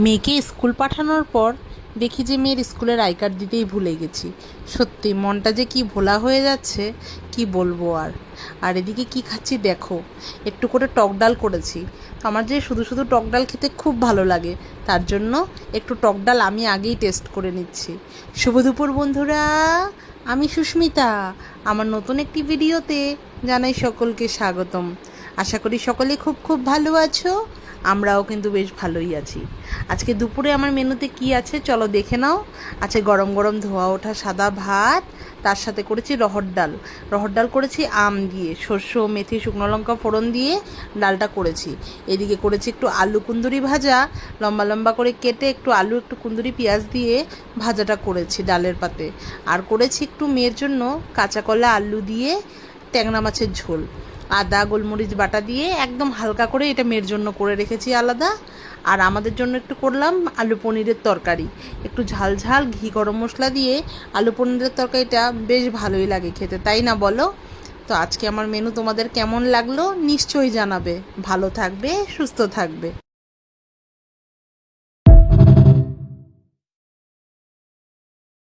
মেয়েকে স্কুল পাঠানোর পর দেখি যে মেয়ের স্কুলের আই কার্ড দিতেই ভুলে গেছি। সত্যি মনটা যে কি ভোলা হয়ে যাচ্ছে, কি বলবো আর। আর এদিকে কি খাচ্ছি দেখো, একটু করে টক ডাল করেছি। তো আমার যে শুধু শুধু টক ডাল খেতে খুব ভালো লাগে, তার জন্য একটু টক ডাল আমি আগেই টেস্ট করে নিচ্ছি। শুভ দুপুর বন্ধুরা, আমি সুস্মিতা। আমার নতুন একটি ভিডিওতে জানাই সকলকে স্বাগতম। আশা করি সকলে খুব খুব ভালো আছো। আমরাও কিন্তু বেশ ভালোই আছি। আজকে দুপুরে আমার মেনুতে কি আছে চলো দেখে নাও। আছে গরম গরম ধোয়া ওঠা সাদা ভাত, তার সাথে করেছি রহড় ডাল। রহড় ডাল করেছি আম দিয়ে, শস্য মেথি শুকনো লঙ্কা ফোড়ন দিয়ে ডালটা করেছি। এদিকে করেছি একটু আলু কুন্দুরি ভাজা, লম্বা লম্বা করে কেটে একটু আলু একটু কুন্দুরি পেঁয়াজ দিয়ে ভাজাটা করেছি ডালের পাতে। আর করেছি একটু মেয়ের জন্য কাঁচা কলা আলু দিয়ে ট্যাংরা মাছের ঝোল, আদা গোলমরিচ বাটা দিয়ে একদম হালকা করে এটা মেয়ের জন্য করে রেখেছি আলাদা। আর আমাদের জন্য একটু করলাম আলু পনিরের তরকারি, একটু ঝাল ঝাল ঘি গরম মশলা দিয়ে আলু পনিরের তরকারিটা বেশ ভালোই লাগে খেতে, তাই না বলো? তো আজকে আমার মেনু তোমাদের কেমন লাগলো নিশ্চয়ই জানাবে। ভালো থাকবে, সুস্থ থাকবে।